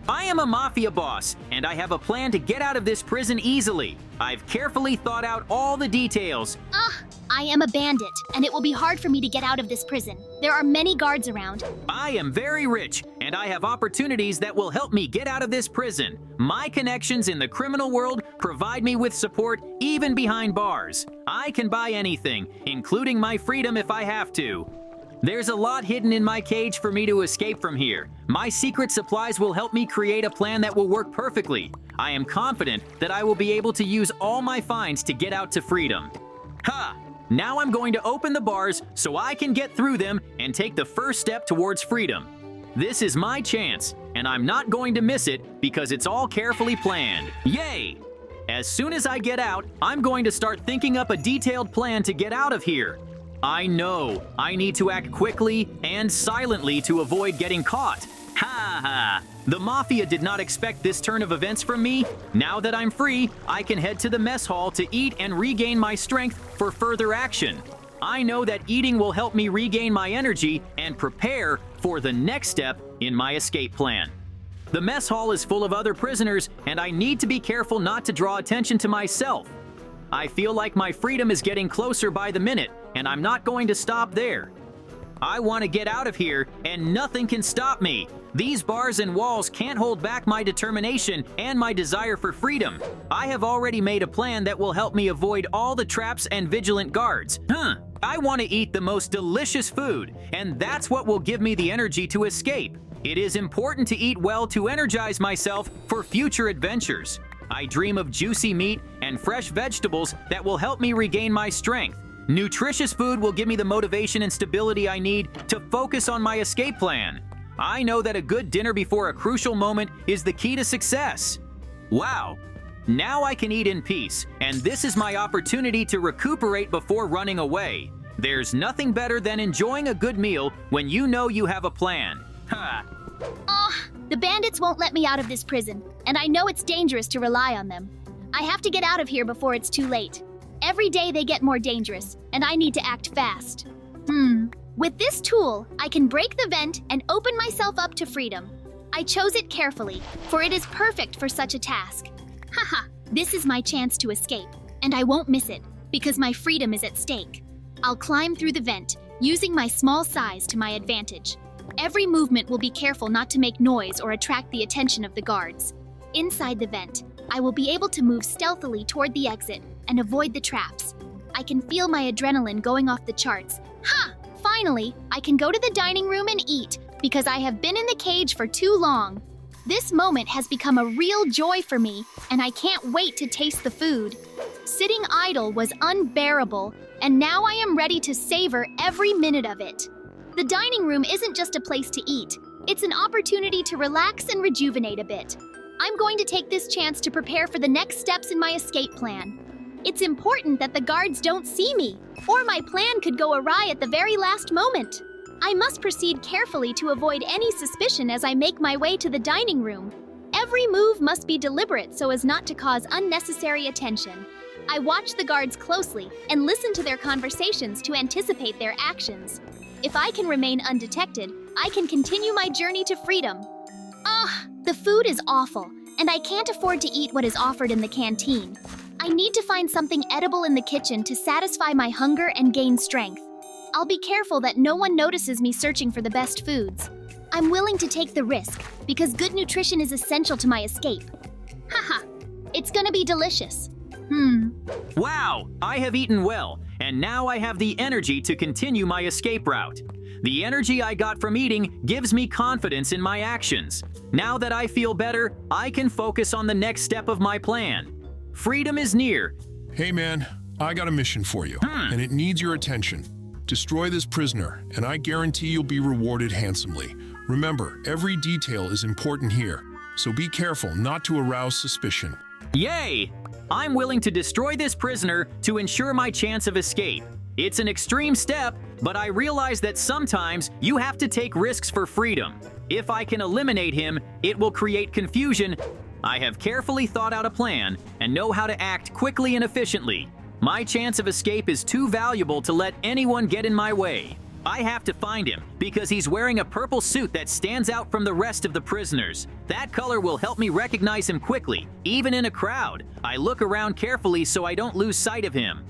I am a mafia boss, and I have a plan to get out of this prison easily. I've carefully thought out all the details. I am a bandit, and it will be hard for me to get out of this prison. There are many guards around. I am very rich, and I have opportunities that will help me get out of this prison. My connections in the criminal world provide me with support even behind bars. I can buy anything, including my freedom if I have to. There's a lot hidden in my cage for me to escape from here. My secret supplies will help me create a plan that will work perfectly. I am confident that I will be able to use all my finds to get out to freedom. Ha! Now I'm going to open the bars so I can get through them and take the first step towards freedom. This is my chance, and I'm not going to miss it because it's all carefully planned. Yay! As soon as I get out, I'm going to start thinking up a detailed plan to get out of here. I know I need to act quickly and silently to avoid getting caught. Ha ha! The Mafia did not expect this turn of events from me. Now that I'm free, I can head to the mess hall to eat and regain my strength for further action. I know that eating will help me regain my energy and prepare for the next step in my escape plan. The mess hall is full of other prisoners, and I need to be careful not to draw attention to myself. I feel like my freedom is getting closer by the minute, and I'm not going to stop there. I want to get out of here, and nothing can stop me. These bars and walls can't hold back my determination and my desire for freedom. I have already made a plan that will help me avoid all the traps and vigilant guards. I want to eat the most delicious food, and that's what will give me the energy to escape. It is important to eat well to energize myself for future adventures. I dream of juicy meat and fresh vegetables that will help me regain my strength. Nutritious food will give me the motivation and stability I need to focus on my escape plan. I know that a good dinner before a crucial moment is the key to success. Wow! Now I can eat in peace, and this is my opportunity to recuperate before running away. There's nothing better than enjoying a good meal when you know you have a plan. Ha! The bandits won't let me out of this prison, and I know it's dangerous to rely on them. I have to get out of here before it's too late. Every day they get more dangerous, and I need to act fast. With this tool, I can break the vent and open myself up to freedom. I chose it carefully, for it is perfect for such a task. Haha, this is my chance to escape, and I won't miss it, because my freedom is at stake. I'll climb through the vent, using my small size to my advantage. Every movement will be careful not to make noise or attract the attention of the guards. Inside the vent, I will be able to move stealthily toward the exit and avoid the traps. I can feel my adrenaline going off the charts. Finally, I can go to the dining room and eat because I have been in the cage for too long. This moment has become a real joy for me, and I can't wait to taste the food. Sitting idle was unbearable, and now I am ready to savor every minute of it. The dining room isn't just a place to eat. It's an opportunity to relax and rejuvenate a bit. I'm going to take this chance to prepare for the next steps in my escape plan. It's important that the guards don't see me, or my plan could go awry at the very last moment. I must proceed carefully to avoid any suspicion as I make my way to the dining room. Every move must be deliberate so as not to cause unnecessary attention. I watch the guards closely and listen to their conversations to anticipate their actions. If I can remain undetected, I can continue my journey to freedom. The food is awful, and I can't afford to eat what is offered in the canteen. I need to find something edible in the kitchen to satisfy my hunger and gain strength. I'll be careful that no one notices me searching for the best foods. I'm willing to take the risk, because good nutrition is essential to my escape. It's gonna be delicious. Wow! I have eaten well, and now I have the energy to continue my escape route. The energy I got from eating gives me confidence in my actions. Now that I feel better, I can focus on the next step of my plan. Freedom is near. Hey man, I got a mission for you, and it needs your attention. Destroy this prisoner, and I guarantee you'll be rewarded handsomely. Remember, every detail is important here, so be careful not to arouse suspicion. Yay! I'm willing to destroy this prisoner to ensure my chance of escape. It's an extreme step, but I realize that sometimes you have to take risks for freedom. If I can eliminate him, it will create confusion. I have carefully thought out a plan and know how to act quickly and efficiently. My chance of escape is too valuable to let anyone get in my way. I have to find him because he's wearing a purple suit that stands out from the rest of the prisoners. That color will help me recognize him quickly, even in a crowd. I look around carefully so I don't lose sight of him.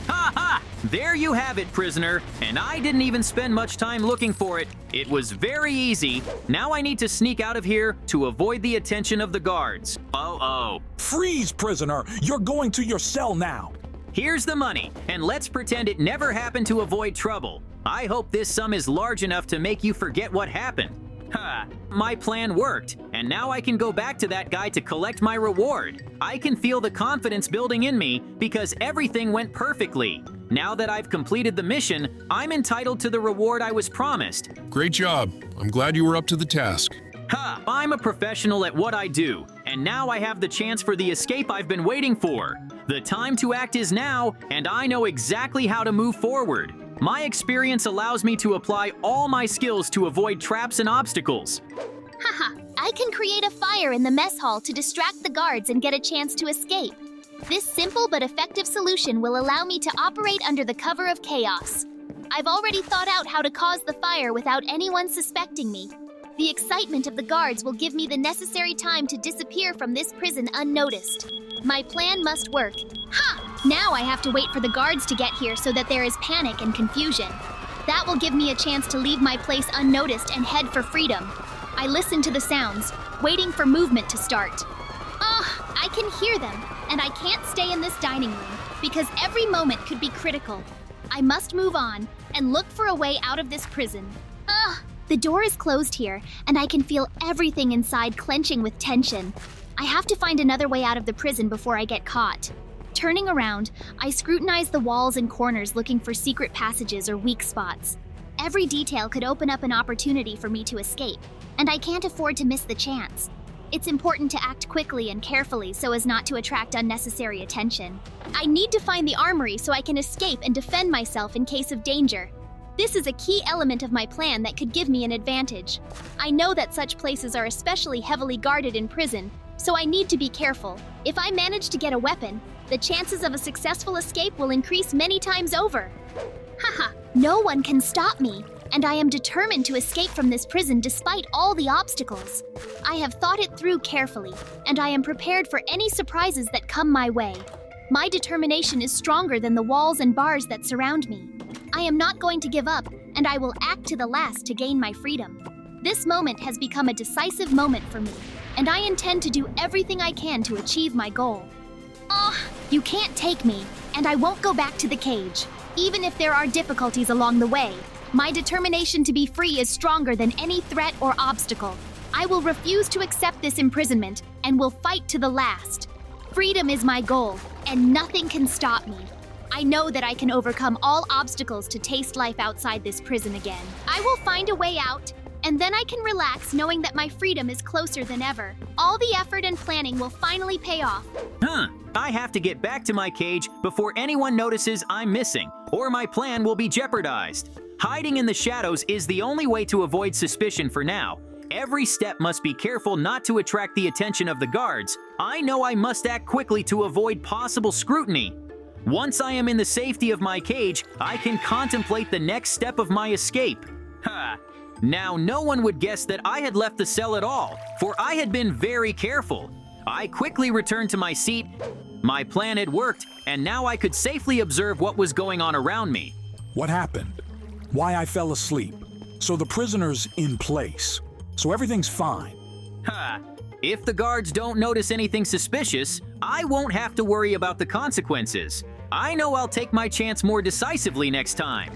Ha ha! There you have it, prisoner. And I didn't even spend much time looking for it. It was very easy. Now I need to sneak out of here to avoid the attention of the guards. Oh. Freeze, prisoner! You're going to your cell now! Here's the money, and let's pretend it never happened to avoid trouble. I hope this sum is large enough to make you forget what happened. Ha! My plan worked, and now I can go back to that guy to collect my reward. I can feel the confidence building in me because everything went perfectly. Now that I've completed the mission, I'm entitled to the reward I was promised. Great job. I'm glad you were up to the task. Ha! I'm a professional at what I do, and now I have the chance for the escape I've been waiting for. The time to act is now, and I know exactly how to move forward. My experience allows me to apply all my skills to avoid traps and obstacles. Haha, I can create a fire in the mess hall to distract the guards and get a chance to escape. This simple but effective solution will allow me to operate under the cover of chaos. I've already thought out how to cause the fire without anyone suspecting me. The excitement of the guards will give me the necessary time to disappear from this prison unnoticed. My plan must work. Ha! Now I have to wait for the guards to get here so that there is panic and confusion. That will give me a chance to leave my place unnoticed and head for freedom. I listen to the sounds, waiting for movement to start. I can hear them, and I can't stay in this dining room because every moment could be critical. I must move on and look for a way out of this prison. The door is closed here, and I can feel everything inside clenching with tension. I have to find another way out of the prison before I get caught. Turning around, I scrutinize the walls and corners looking for secret passages or weak spots. Every detail could open up an opportunity for me to escape, and I can't afford to miss the chance. It's important to act quickly and carefully so as not to attract unnecessary attention. I need to find the armory so I can escape and defend myself in case of danger. This is a key element of my plan that could give me an advantage. I know that such places are especially heavily guarded in prison, so I need to be careful. If I manage to get a weapon, the chances of a successful escape will increase many times over. Haha, no one can stop me, and I am determined to escape from this prison despite all the obstacles. I have thought it through carefully, and I am prepared for any surprises that come my way. My determination is stronger than the walls and bars that surround me. I am not going to give up, and I will act to the last to gain my freedom. This moment has become a decisive moment for me, and I intend to do everything I can to achieve my goal. You can't take me, and I won't go back to the cage. Even if there are difficulties along the way, my determination to be free is stronger than any threat or obstacle. I will refuse to accept this imprisonment and will fight to the last. Freedom is my goal, and nothing can stop me. I know that I can overcome all obstacles to taste life outside this prison again. I will find a way out, and then I can relax knowing that my freedom is closer than ever. All the effort and planning will finally pay off. I have to get back to my cage before anyone notices I'm missing, or my plan will be jeopardized. Hiding in the shadows is the only way to avoid suspicion for now. Every step must be careful not to attract the attention of the guards. I know I must act quickly to avoid possible scrutiny. Once I am in the safety of my cage, I can contemplate the next step of my escape. Now no one would guess that I had left the cell at all, for I had been very careful. I quickly returned to my seat. My plan had worked, and now I could safely observe what was going on around me. What happened? Why I fell asleep? So the prisoner's in place. So everything's fine. If the guards don't notice anything suspicious, I won't have to worry about the consequences. I know I'll take my chance more decisively next time.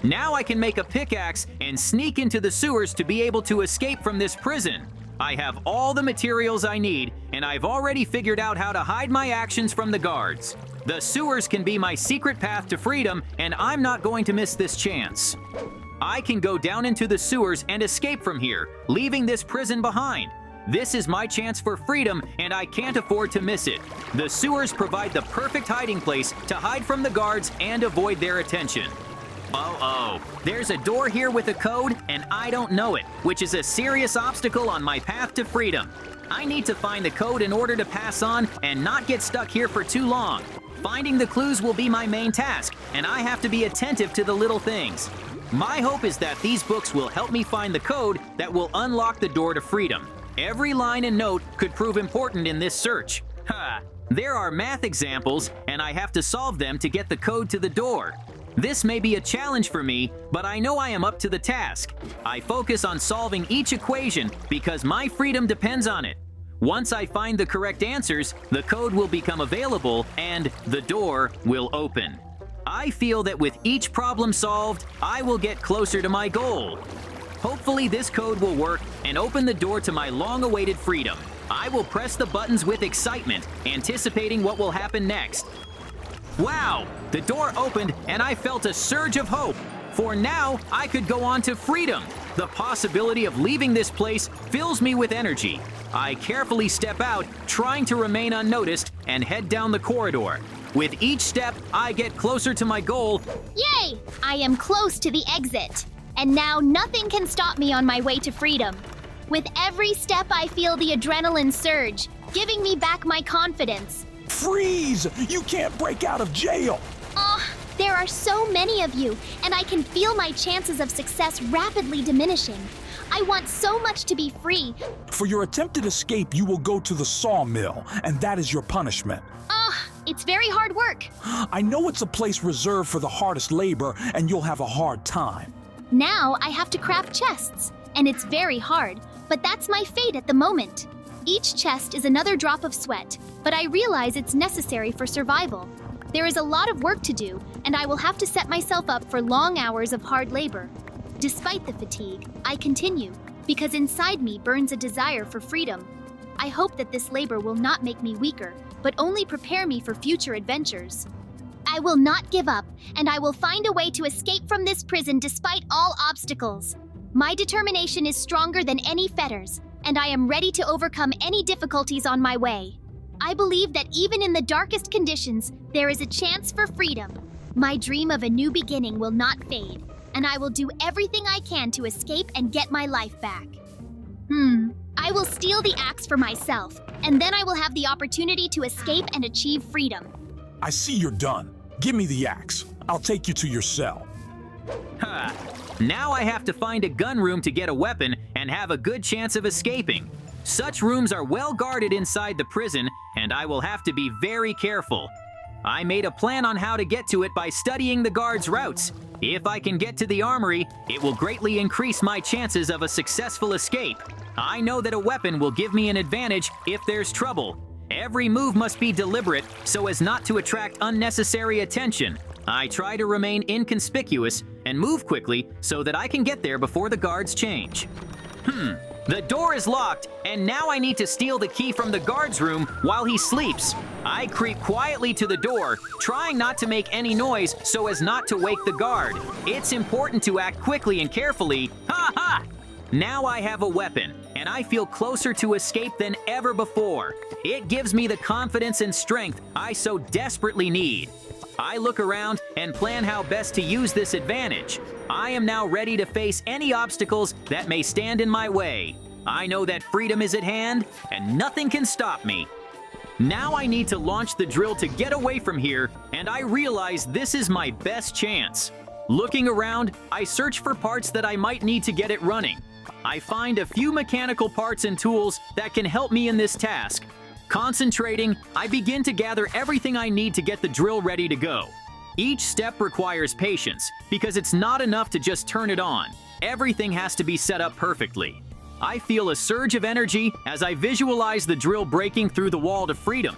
Now I can make a pickaxe and sneak into the sewers to be able to escape from this prison. I have all the materials I need, and I've already figured out how to hide my actions from the guards. The sewers can be my secret path to freedom, and I'm not going to miss this chance. I can go down into the sewers and escape from here, leaving this prison behind. This is my chance for freedom, and I can't afford to miss it. The sewers provide the perfect hiding place to hide from the guards and avoid their attention. There's a door here with a code, and I don't know it, which is a serious obstacle on my path to freedom. I need to find the code in order to pass on and not get stuck here for too long. Finding the clues will be my main task, and I have to be attentive to the little things. My hope is that these books will help me find the code that will unlock the door to freedom. Every line and note could prove important in this search. There are math examples, and I have to solve them to get the code to the door. This may be a challenge for me, but I know I am up to the task. I focus on solving each equation because my freedom depends on it. Once I find the correct answers, the code will become available and the door will open. I feel that with each problem solved, I will get closer to my goal. Hopefully this code will work and open the door to my long-awaited freedom. I will press the buttons with excitement, anticipating what will happen next. Wow! The door opened and I felt a surge of hope. For now, I could go on to freedom. The possibility of leaving this place fills me with energy. I carefully step out, trying to remain unnoticed, and head down the corridor. With each step, I get closer to my goal. Yay! I am close to the exit. And now nothing can stop me on my way to freedom. With every step, I feel the adrenaline surge, giving me back my confidence. Freeze! You can't break out of jail! There are so many of you, and I can feel my chances of success rapidly diminishing. I want so much to be free. For your attempted escape, you will go to the sawmill, and that is your punishment. It's very hard work. I know it's a place reserved for the hardest labor, and you'll have a hard time. Now I have to craft chests, and it's very hard, but that's my fate at the moment. Each chest is another drop of sweat, but I realize it's necessary for survival. There is a lot of work to do, and I will have to set myself up for long hours of hard labor. Despite the fatigue, I continue, because inside me burns a desire for freedom. I hope that this labor will not make me weaker, but only prepare me for future adventures. I will not give up, and I will find a way to escape from this prison despite all obstacles. My determination is stronger than any fetters, and I am ready to overcome any difficulties on my way. I believe that even in the darkest conditions, there is a chance for freedom. My dream of a new beginning will not fade, and I will do everything I can to escape and get my life back. I will steal the axe for myself, and then I will have the opportunity to escape and achieve freedom. I see you're done. Give me the axe. I'll take you to your cell. Now I have to find a gun room to get a weapon and have a good chance of escaping. Such rooms are well guarded inside the prison, and I will have to be very careful. I made a plan on how to get to it by studying the guards' routes. If I can get to the armory, it will greatly increase my chances of a successful escape. I know that a weapon will give me an advantage if there's trouble. Every move must be deliberate so as not to attract unnecessary attention. I try to remain inconspicuous and move quickly so that I can get there before the guards change. The door is locked, and now I need to steal the key from the guard's room while he sleeps. I creep quietly to the door, trying not to make any noise so as not to wake the guard. It's important to act quickly and carefully. Now I have a weapon, and I feel closer to escape than ever before. It gives me the confidence and strength I so desperately need. I look around and plan how best to use this advantage. I am now ready to face any obstacles that may stand in my way. I know that freedom is at hand, and nothing can stop me. Now I need to launch the drill to get away from here, and I realize this is my best chance. Looking around, I search for parts that I might need to get it running. I find a few mechanical parts and tools that can help me in this task. Concentrating, I begin to gather everything I need to get the drill ready to go. Each step requires patience, because it's not enough to just turn it on. Everything has to be set up perfectly. I feel a surge of energy as I visualize the drill breaking through the wall to freedom.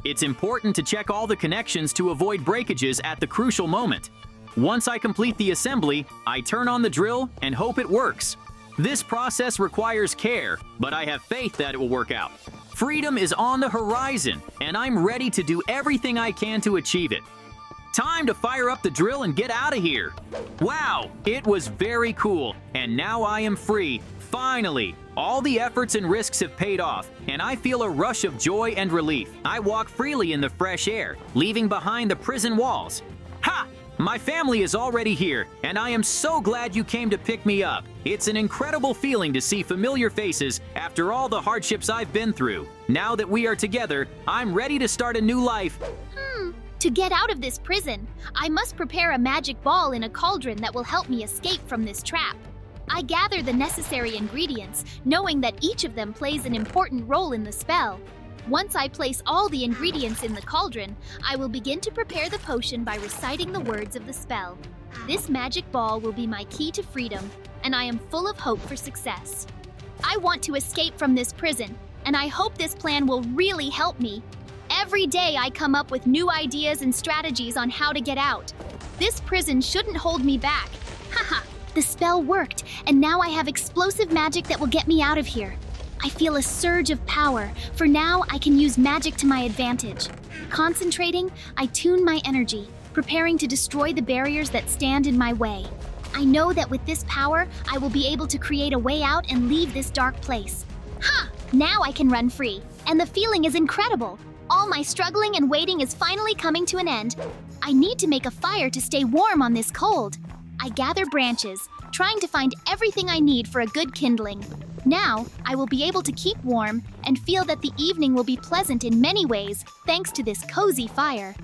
It's important to check all the connections to avoid breakages at the crucial moment. Once I complete the assembly, I turn on the drill and hope it works. This process requires care, but I have faith that it will work out. Freedom is on the horizon, and I'm ready to do everything I can to achieve it. Time to fire up the drill and get out of here. Wow, it was very cool, and now I am free. Finally, all the efforts and risks have paid off, and I feel a rush of joy and relief. I walk freely in the fresh air, leaving behind the prison walls. Ha! My family is already here, and I am so glad you came to pick me up. It's an incredible feeling to see familiar faces after all the hardships I've been through. Now that we are together, I'm ready to start a new life. To get out of this prison, I must prepare a magic ball in a cauldron that will help me escape from this trap. I gather the necessary ingredients, knowing that each of them plays an important role in the spell. Once I place all the ingredients in the cauldron, I will begin to prepare the potion by reciting the words of the spell. This magic ball will be my key to freedom, and I am full of hope for success. I want to escape from this prison, and I hope this plan will really help me. Every day I come up with new ideas and strategies on how to get out. This prison shouldn't hold me back. Haha, the spell worked, and now I have explosive magic that will get me out of here. I feel a surge of power, for now I can use magic to my advantage. Concentrating, I tune my energy, preparing to destroy the barriers that stand in my way. I know that with this power, I will be able to create a way out and leave this dark place. Ha! Now I can run free, and the feeling is incredible. All my struggling and waiting is finally coming to an end. I need to make a fire to stay warm on this cold. I gather branches, trying to find everything I need for a good kindling. Now, I will be able to keep warm and feel that the evening will be pleasant in many ways thanks to this cozy fire.